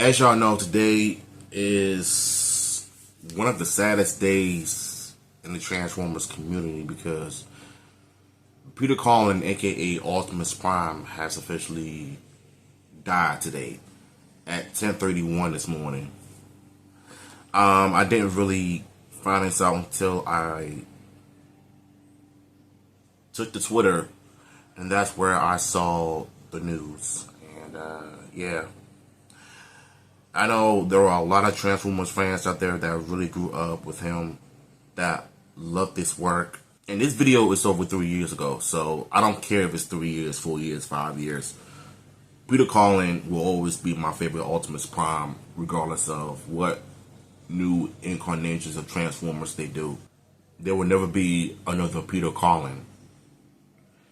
As y'all know, today is one of the saddest days in the Transformers community because Peter Cullen, aka Optimus Prime, has officially died today at 10:31 this morning. I didn't really find this out until I took to Twitter, and that's where I saw the news. And yeah, I know there are a lot of Transformers fans out there that really grew up with him, that love this work. And this video is over 3 years ago, so I don't care if it's 3 years, 4 years, 5 years. Peter Cullen will always be my favorite Optimus Prime, regardless of what new incarnations of Transformers they do. There will never be another Peter Cullen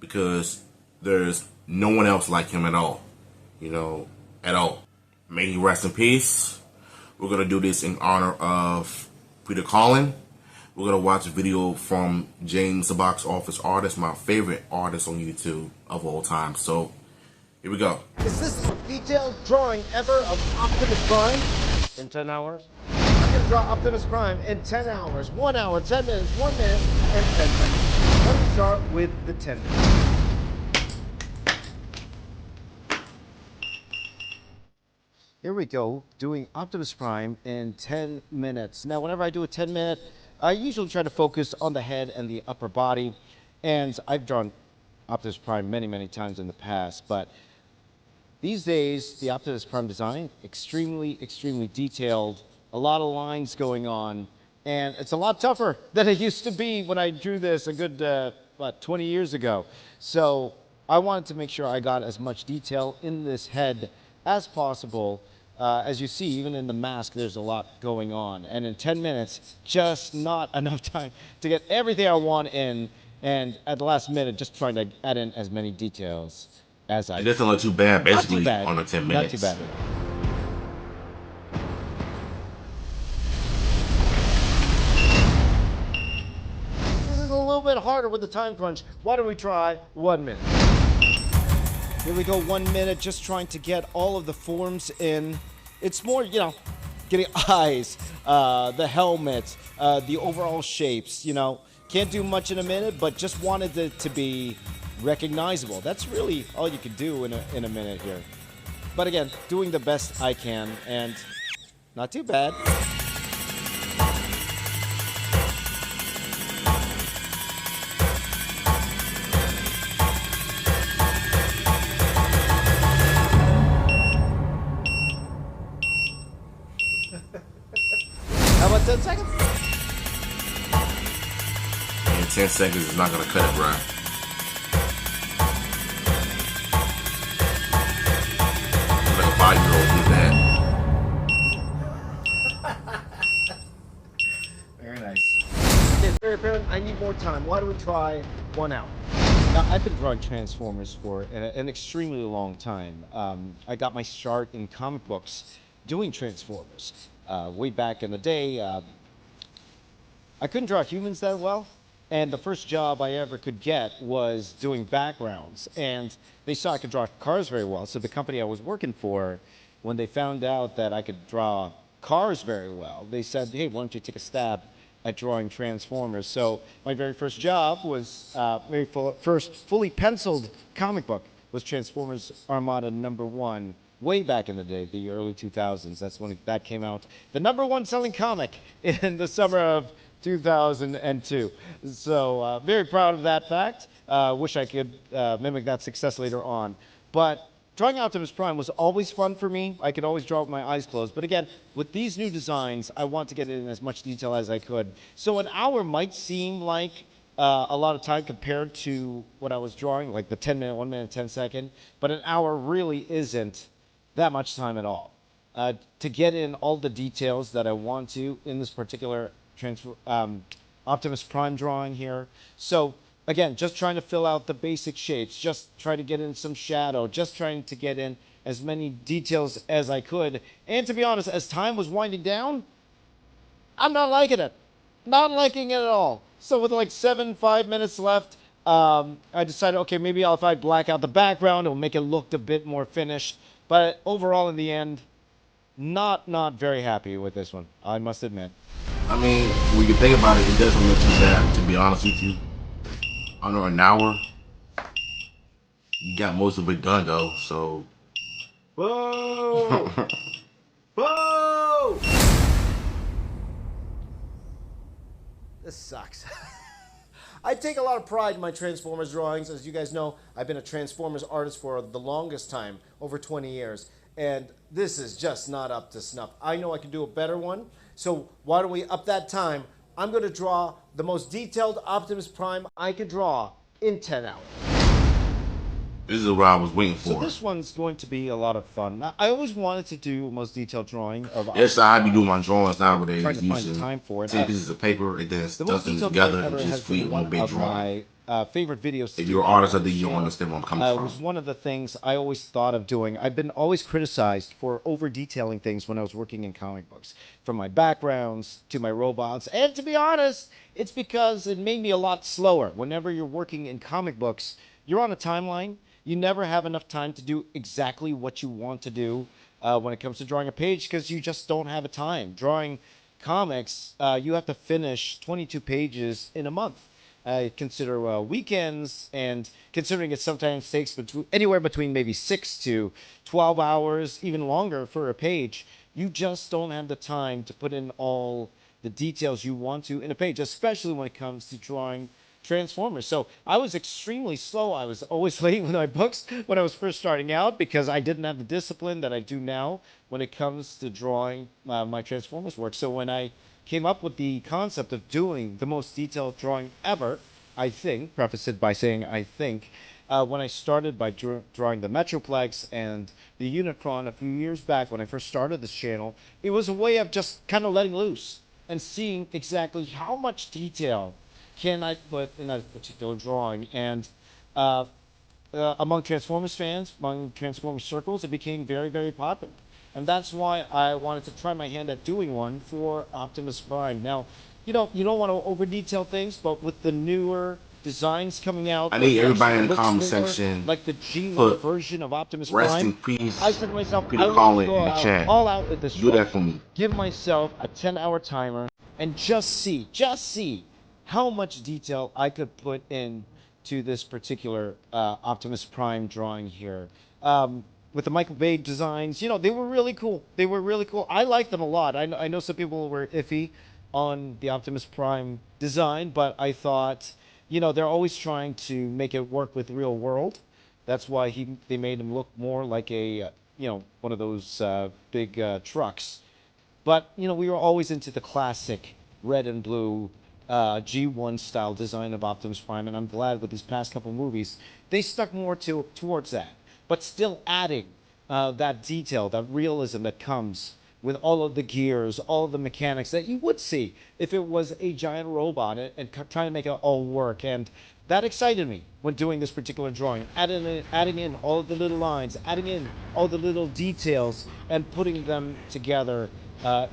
because there's no one else like him at all, at all. May he rest in peace. We're going to do this in honor of Peter Cullen. We're going to watch a video from James the Box Office Artist, my favorite artist on YouTube of all time. So, here we go. Is this the detailed drawing ever of Optimus Prime? In 10 hours? I'm going to draw Optimus Prime in 10 hours. 1 hour, 10 minutes, 1 minute, and 10 seconds. Let me start with the 10 minutes. Here we go, doing Optimus Prime in 10 minutes. Now, whenever I do a 10-minute, I usually try to focus on the head and the upper body. And I've drawn Optimus Prime many, many times in the past, but these days, the Optimus Prime design, extremely, extremely detailed, a lot of lines going on, and it's a lot tougher than it used to be when I drew this a good, 20 years ago. So I wanted to make sure I got as much detail in this head as possible. As you see, even in the mask, there's a lot going on. And in 10 minutes, just not enough time to get everything I want in. And at the last minute, just trying to add in as many details as I It doesn't look too bad, basically, not too bad. on the 10 minutes. Not too bad. This is a little bit harder with the time crunch. Why don't we try 1 minute? Here we go, 1 minute, just trying to get all of the forms in. It's more, getting eyes, the helmet, the overall shapes, Can't do much in a minute, but just wanted it to be recognizable. That's really all you could do in a minute here. But again, doing the best I can, and not too bad. How about 10 seconds? In 10 seconds is not going to cut it, bro. Like a 5-year-old do that. Very nice. Okay, very apparent. I need more time. Why don't we try 1 hour? Now, I've been drawing Transformers for an extremely long time. I got my start in comic books doing Transformers. Way back in the day, I couldn't draw humans that well, and the first job I ever could get was doing backgrounds. And they saw I could draw cars very well, so the company I was working for, when they found out that I could draw cars very well, they said, hey, why don't you take a stab at drawing Transformers? So my very first job was, first fully penciled comic book was Transformers Armada #1. Way back in the day, the early 2000s. That's when that came out. The #1 selling comic in the summer of 2002. So very proud of that fact. Wish I could mimic that success later on. But drawing Optimus Prime was always fun for me. I could always draw with my eyes closed. But again, with these new designs, I want to get in as much detail as I could. So an hour might seem like a lot of time compared to what I was drawing, like the 10-minute, 1 minute, 10 second. But an hour really isn't that much time at all to get in all the details that I want to in this particular Optimus Prime drawing here. So again, just trying to fill out the basic shapes, just try to get in some shadow, just trying to get in as many details as I could. And to be honest, as time was winding down, I'm not liking it. Not liking it at all. So with like 5 minutes left, I decided, okay, maybe if I black out the background, it'll make it look a bit more finished. But overall, in the end, Not very happy with this one, I must admit. I mean, when you think about it, it doesn't look too bad. To be honest with you, under an hour, you got most of it done though. So, Whoa! Whoa! This sucks. I take a lot of pride in my Transformers drawings. As you guys know, I've been a Transformers artist for the longest time, over 20 years. And this is just not up to snuff. I know I can do a better one. So why don't we up that time? I'm going to draw the most detailed Optimus Prime I could draw in 10 hours. this is what I was waiting So for. this one's going to be a lot of fun. I always wanted to do a most detailed drawing of That's Optimus how I be Prime. doing my drawings nowadays, Trying to find the using time for it. 10 pieces of paper and then The most stuffing it detailed drawing together and ever just has been create one one big of drawing. my favorite videos to If do you're an on artist, I this think you'll channel. understand where I'm coming It from. was one of the things I always thought of doing. I've been always criticized for over detailing things when I was working in comic books, from my backgrounds to my robots. And to be honest, it's because it made me a lot slower. Whenever you're working in comic books, you're on a timeline. You never have enough time to do exactly what you want to do when it comes to drawing a page because you just don't have a time. Drawing comics, you have to finish 22 pages in a month. Consider weekends, and considering it sometimes takes anywhere between maybe 6 to 12 hours, even longer for a page, you just don't have the time to put in all the details you want to in a page, especially when it comes to drawing Transformers. So I was extremely slow. I was always late with my books when I was first starting out because I didn't have the discipline that I do now when it comes to drawing my Transformers work. So when I came up with the concept of doing the most detailed drawing ever, I think, preface it by saying I think, when I started by drawing the Metroplex and the Unicron a few years back when I first started this channel, it was a way of just kind of letting loose and seeing exactly how much detail can I put in a particular drawing. And uh, among Transformers fans, among Transformers circles, it became very, very popular. And that's why I wanted to try my hand at doing one for Optimus Prime. Now, you don't want to over detail things, but with the newer designs coming out, I where need it everybody in actually the looks comment more section like the G1 put version of Optimus rest Prime, in peace, I said to myself, Peter I want to Collin go in the out chat. all out with this Do drawing. that for me. Give myself a 10-hour timer and just see how much detail I could put in to this particular Optimus Prime drawing here. With the Michael Bay designs, they were really cool. They were really cool. I like them a lot. I know some people were iffy on the Optimus Prime design, but I thought, they're always trying to make it work with real world. That's why they made him look more like a, one of those big trucks. But, we were always into the classic red and blue G1 style design of Optimus Prime, and I'm glad with these past couple movies, they stuck more towards that, but still adding that detail, that realism that comes with all of the gears, all of the mechanics that you would see if it was a giant robot and trying to make it all work. And that excited me when doing this particular drawing, adding in all of the little lines, adding in all the little details, and putting them together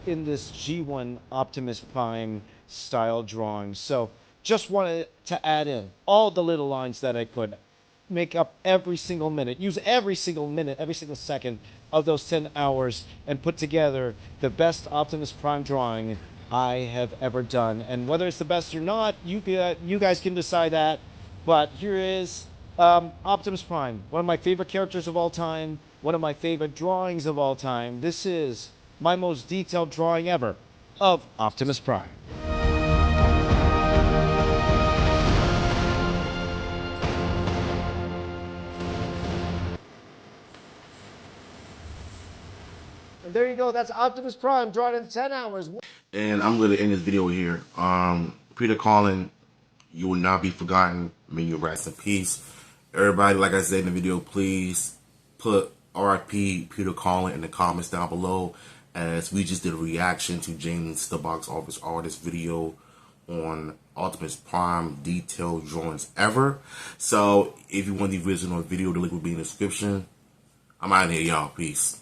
in this G1 Optimus Prime style drawing. So just wanted to add in all the little lines that I could, make up every single minute, use every single minute, every single second of those 10 hours, and put together the best Optimus Prime drawing I have ever done. And whether it's the best or not, you guys can decide that. But here is Optimus Prime, one of my favorite characters of all time, one of my favorite drawings of all time. This is my most detailed drawing ever of Optimus Prime. And there you go. That's Optimus Prime drawn in 10 hours. And I'm going to end this video here. Peter Collin, you will not be forgotten. May you rest in peace. Everybody, like I said in the video, please put RIP Peter Collin in the comments down below, as we just did a reaction to James the Box Office Artist video on Optimus Prime detailed drawings ever. So if you want the original video, the link will be in the description. I'm out of here, y'all. Peace.